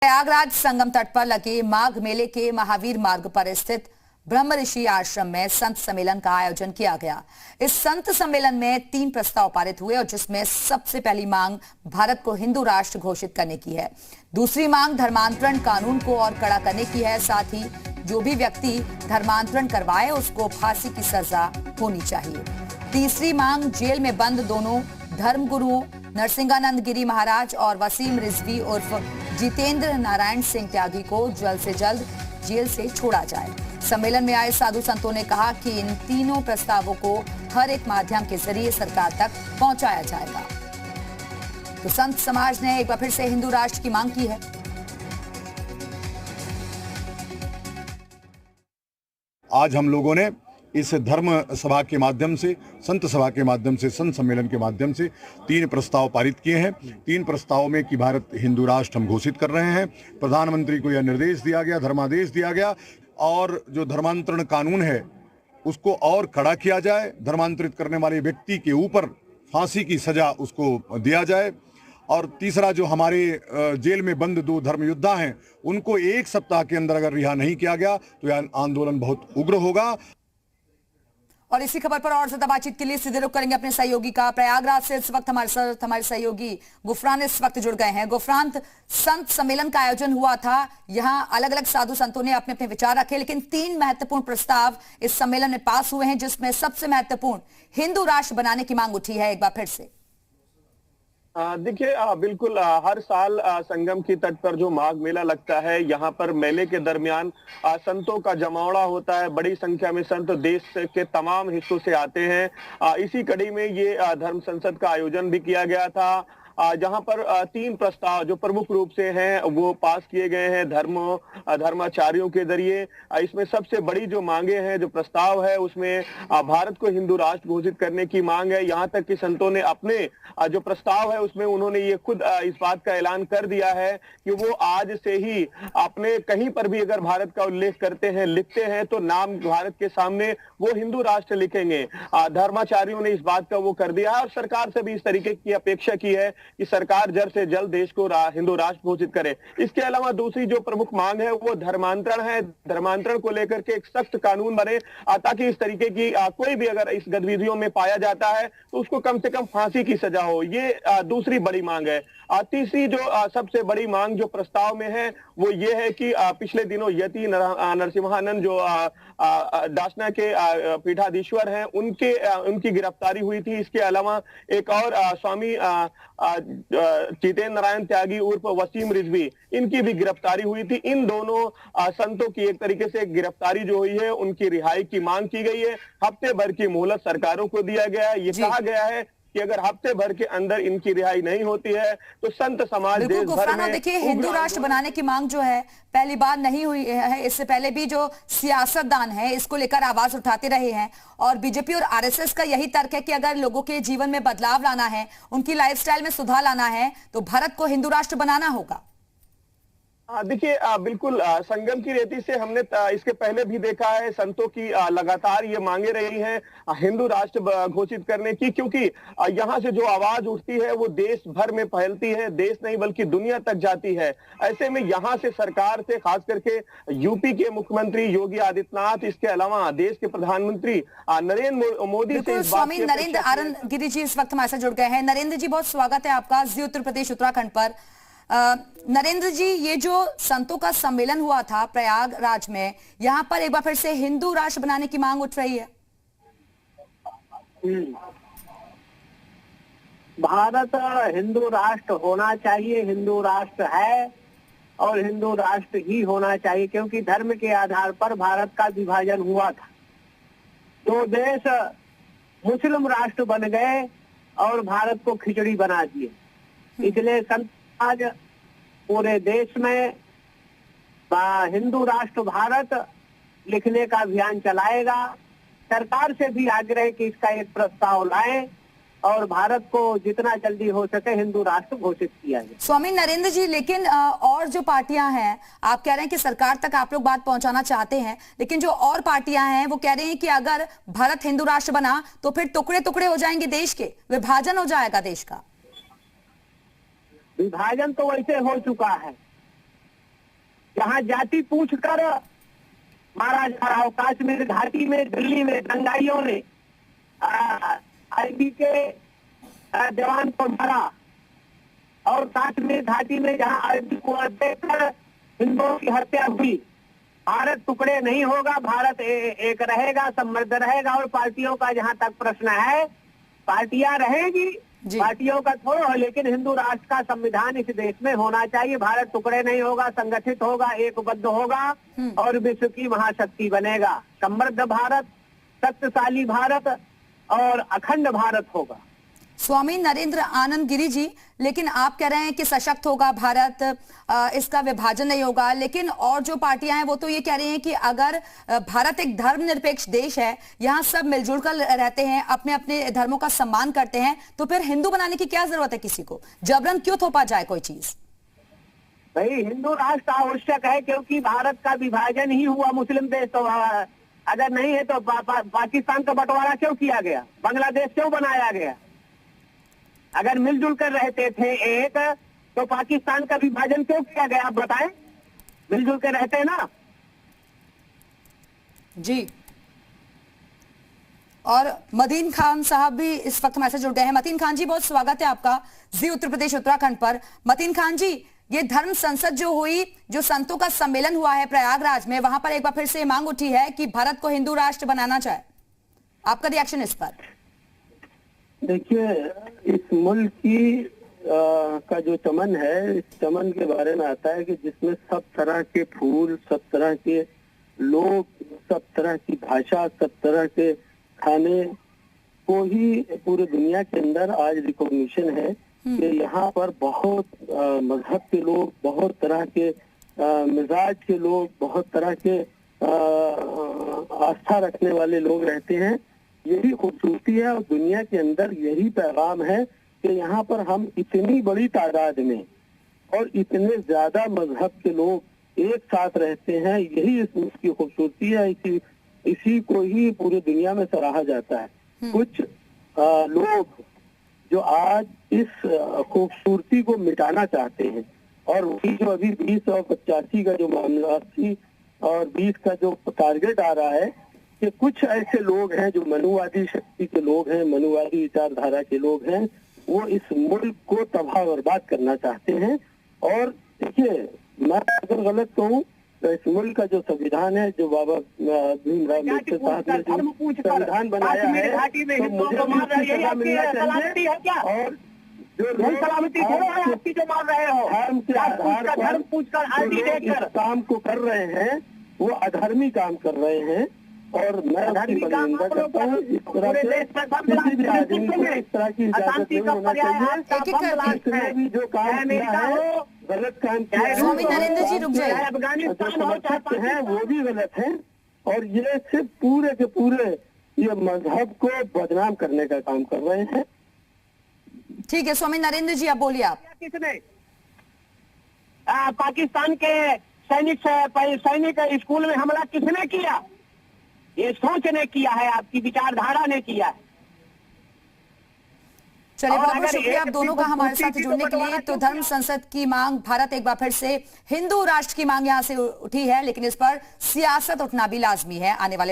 प्रयागराज संगम तट पर लगे माघ मेले के महावीर मार्ग पर स्थित ब्रह्म ऋषि आश्रम में संत सम्मेलन का आयोजन किया गया। इस संत सम्मेलन में 3 प्रस्ताव पारित हुए और जिसमें सबसे पहली मांग भारत को हिंदू राष्ट्र घोषित करने की है। दूसरी मांग धर्मांतरण कानून को और कड़ा करने की है। साथ ही जो भी व्यक्ति धर्मांतरण करवाए उसको फांसी की सजा होनी चाहिए। तीसरी मांग जेल में बंद दोनों धर्मगुरुओं नरसिंहानंद गिरी महाराज और वसीम रिजवी उर्फ जितेंद्र नारायण सिंह त्यागी को जल्द से जल्द जेल से छोड़ा जाए। सम्मेलन में आए साधु संतों ने कहा कि इन तीनों प्रस्तावों को हर एक माध्यम के जरिए सरकार तक पहुंचाया जाएगा। तो संत समाज ने एक बार फिर से हिंदू राष्ट्र की मांग की है। आज हम लोगों ने इस धर्म सभा के माध्यम से, संत सभा के माध्यम से, संत सम्मेलन के माध्यम से 3 प्रस्ताव पारित किए हैं। 3 प्रस्तावों में कि भारत हिंदू राष्ट्र हम घोषित कर रहे हैं। प्रधानमंत्री को यह निर्देश दिया गया, धर्मादेश दिया गया और जो धर्मांतरण कानून है उसको और कड़ा किया जाए। धर्मांतरित करने वाले व्यक्ति के ऊपर फांसी की सजा उसको दिया जाए। और तीसरा, जो हमारे जेल में बंद 2 धर्म योद्धा हैं उनको 1 सप्ताह के अंदर अगर रिहा नहीं किया गया तो यह आंदोलन बहुत उग्र होगा। और इसी खबर पर और ज्यादा बातचीत के लिए सीधे रुख करेंगे अपने सहयोगी का। प्रयागराज से इस वक्त हमारे सहयोगी गुफरान इस वक्त जुड़ गए हैं। गुफरान, संत सम्मेलन का आयोजन हुआ था, यहाँ अलग अलग साधु संतों ने अपने अपने विचार रखे, लेकिन 3 महत्वपूर्ण प्रस्ताव इस सम्मेलन में पास हुए हैं, जिसमें सबसे महत्वपूर्ण हिंदू राष्ट्र बनाने की मांग उठी है। एक बार फिर से देखिए, बिल्कुल हर साल संगम की तट पर जो माघ मेला लगता है, यहाँ पर मेले के दरमियान संतों का जमावड़ा होता है। बड़ी संख्या में संत देश के तमाम हिस्सों से आते हैं। इसी कड़ी में ये धर्म संसद का आयोजन भी किया गया था, जहां पर 3 प्रस्ताव जो प्रमुख रूप से हैं वो पास किए गए हैं धर्माचार्यों के जरिए। इसमें सबसे बड़ी जो मांगे हैं, जो प्रस्ताव है, उसमें भारत को हिंदू राष्ट्र घोषित करने की मांग है। यहां तक कि संतों ने अपने जो प्रस्ताव है उसमें उन्होंने ये खुद इस बात का ऐलान कर दिया है कि वो आज से ही अपने कहीं पर भी अगर भारत का उल्लेख करते हैं, लिखते हैं, तो नाम भारत के सामने वो हिंदू राष्ट्र लिखेंगे। धर्माचार्यों ने इस बात का वो कर दिया है और सरकार से भी इस तरीके की अपेक्षा की है कि सरकार जल्द से जल्द देश को हिंदू राष्ट्र घोषित करे। इसके अलावा दूसरी जो प्रमुख मांग है वो धर्मांतरण है। धर्मांतरण को लेकर के एक सख्त कानून बने ताकि इस तरीके की कोई भी अगर इस गतिविधियों में पाया जाता है तो उसको कम से कम फांसी की सजा हो। ये दूसरी बड़ी मांग है। तीसरी जो सबसे बड़ी मांग जो प्रस्ताव में है वो ये है कि पिछले दिनों यति नरसिंहानंद जो दासना के पीठाधीश्वर हैं उनकी गिरफ्तारी हुई थी। इसके अलावा एक और स्वामी जितेंद्र नारायण त्यागी उर्फ वसीम रिजवी, इनकी भी गिरफ्तारी हुई थी। इन दोनों संतों की एक तरीके से गिरफ्तारी जो हुई है उनकी रिहाई की मांग की गई है। हफ्ते भर की मोहलत सरकारों को दिया गया है। ये कहा गया है कि अगर हफ्ते भर के अंदर इनकी रिहाई नहीं होती है तो संत समाज देश भर में। देखिए, हिंदू राष्ट्र बनाने की मांग जो है पहली बार नहीं हुई है। इससे पहले भी जो सियासतदान है इसको लेकर आवाज उठाते रहे हैं और बीजेपी और आरएसएस का यही तर्क है कि अगर लोगों के जीवन में बदलाव लाना है, उनकी लाइफस्टाइल में सुधार लाना है, तो भारत को हिंदू राष्ट्र बनाना होगा। देखिए, बिल्कुल संगम की रेती से हमने इसके पहले भी देखा है संतों की लगातार ये मांगे रही हैं हिंदू राष्ट्र घोषित करने की, क्योंकि यहाँ से जो आवाज उठती है वो देश भर में फैलती है, देश नहीं बल्कि दुनिया तक जाती है। ऐसे में यहाँ से सरकार से, खास करके यूपी के मुख्यमंत्री योगी आदित्यनाथ, इसके अलावा देश के प्रधानमंत्री नरेंद्र मोदी से स्वामी नरेंद्र आनंद गिरी जी इस वक्त हमारे साथ जुड़ गए हैं। नरेंद्र जी, बहुत स्वागत है आपका जी उत्तर प्रदेश उत्तराखंड पर। नरेंद्र जी, ये जो संतों का सम्मेलन हुआ था प्रयागराज में, यहाँ पर एक बार फिर से हिंदू राष्ट्र बनाने की मांग उठ रही है। भारत हिंदू राष्ट्र होना चाहिए, हिंदू राष्ट्र है और हिंदू राष्ट्र ही होना चाहिए, क्योंकि धर्म के आधार पर भारत का विभाजन हुआ था। 2 देश मुस्लिम राष्ट्र बन गए और भारत को खिचड़ी बना दिए। इसलिए संत आज पूरे देश में हिंदू राष्ट्र भारत लिखने का अभियान चलाएगा। सरकार से भी आग्रह कि इसका एक प्रस्ताव लाएं और भारत को जितना जल्दी हो सके हिंदू राष्ट्र घोषित किया जाए। स्वामी नरेंद्र जी, लेकिन और जो पार्टियां हैं, आप कह रहे हैं कि सरकार तक आप लोग बात पहुंचाना चाहते हैं, लेकिन जो और पार्टियां हैं वो कह रही हैं कि अगर भारत हिंदू राष्ट्र बना तो फिर टुकड़े टुकड़े हो जाएंगे देश के, विभाजन हो जाएगा देश का। विभाजन तो वैसे हो चुका है। जहां जाति पूछकर मारा जा रहा हो, कश्मीर घाटी में, दिल्ली में दंगाइयों ने आईबी के जवान को मारा, और कश्मीर घाटी में जहां आईबी को देखकर हिंदुओं की हत्या हुई। भारत टुकड़े नहीं होगा, भारत एक रहेगा, समृद्ध रहेगा। और पार्टियों का जहां तक प्रश्न है, पार्टियां रहेगी, पार्टियों का थोड़ा हो, लेकिन हिंदू राष्ट्र का संविधान इस देश में होना चाहिए। भारत टुकड़े नहीं होगा, संगठित होगा, एकबद्ध होगा और विश्व की महाशक्ति बनेगा। समृद्ध भारत, शक्तिशाली भारत और अखंड भारत होगा। स्वामी नरेंद्र आनंद गिरी जी, लेकिन आप कह रहे हैं कि सशक्त होगा भारत, इसका विभाजन नहीं होगा, लेकिन और जो पार्टियां हैं वो तो ये कह रही हैं कि अगर भारत एक धर्मनिरपेक्ष देश है, यहाँ सब मिलजुल कर रहते हैं, अपने अपने धर्मों का सम्मान करते हैं, तो फिर हिंदू बनाने की क्या जरूरत है? किसी को जबरन क्यों थोपा जाए कोई चीज? भाई, हिंदू राष्ट्र आवश्यक है, क्योंकि भारत का विभाजन ही हुआ मुस्लिम देश। तो अगर नहीं है तो पाकिस्तान का बंटवारा क्यों किया गया, बांग्लादेश क्यों बनाया गया? अगर मिलजुल कर रहते थे एक, तो पाकिस्तान का विभाजन क्यों किया गया? आप बताएं, मिलजुल कर रहते ना। जी, और मतीन खान साहब भी इस वक्त हमारे साथ जुड़ गए हैं। मतीन खान जी, बहुत स्वागत है आपका जी उत्तर प्रदेश उत्तराखंड पर। मतीन खान जी, ये धर्म संसद जो हुई, जो संतों का सम्मेलन हुआ है प्रयागराज में, वहां पर एक बार फिर से मांग उठी है कि भारत को हिंदू राष्ट्र बनाना चाहे, आपका रिएक्शन इस पर? देखिए, इस मुल्क की का जो चमन है, इस चमन के बारे में आता है कि जिसमें सब तरह के फूल, सब तरह के लोग, सब तरह की भाषा, सब तरह के खाने को ही पूरे दुनिया के अंदर आज रिकॉग्निशन है कि यहाँ पर बहुत मजहब के लोग, बहुत तरह के मिजाज के लोग, बहुत तरह के आस्था रखने वाले लोग रहते हैं। यही खूबसूरती है और दुनिया के अंदर यही पैगाम है कि यहाँ पर हम इतनी बड़ी तादाद में और इतने ज्यादा मजहब के लोग एक साथ रहते हैं। यही इस मुल्क की खूबसूरती है, इसी को ही पूरी दुनिया में सराहा जाता है। कुछ लोग जो आज इस खूबसूरती को मिटाना चाहते हैं, और वही जो अभी 20 और 85 का जो मामला, 80 और 20 का जो टारगेट आ रहा है, कि कुछ ऐसे लोग हैं जो मनुवादी शक्ति के लोग हैं, मनुवादी विचारधारा के लोग हैं, वो इस मुल्क को तबाह बर्बाद करना चाहते हैं। और देखिए, मैं अगर गलत कहूँ तो इस मुल्क का जो संविधान है, जो बाबा भीमराव अम्बेडकर साहब ने जो संविधान बनाया है, तो मुझे सजा मिलना चाहिए। और जो आपकी जो मार रहे हो, धर्म के आधार पर इस काम को कर रहे हैं, वो अधर्मी काम कर रहे हैं। और मैं उसकी निंदा करता हूँ। इस तरह से किसी भी आदमी को इस तरह की इजाजत नहीं होना चाहिए। इसने भी जो काम किया है, गलत काम किया है, स्वामी नरेंद्र जी रुक जाइए, जो समर्थक हैं वो भी गलत हैं, और ये सिर्फ पूरे के पूरे ये मजहब को बदनाम करने का काम कर रहे हैं। ठीक है स्वामी नरेंद्र जी, आप बोलिए। आप किसने पाकिस्तान के सैनिक स्कूल में हमला किसने किया? ये सोच ने किया है, आपकी विचारधारा ने किया है। चलिए, बहुत बहुत शुक्रिया आप दोनों का हमारे साथ जुड़ने के लिए। तो धर्म संसद की मांग, भारत एक बार फिर से हिंदू राष्ट्र की मांग यहां से उठी है, लेकिन इस पर सियासत उठना भी लाजमी है। आने वाले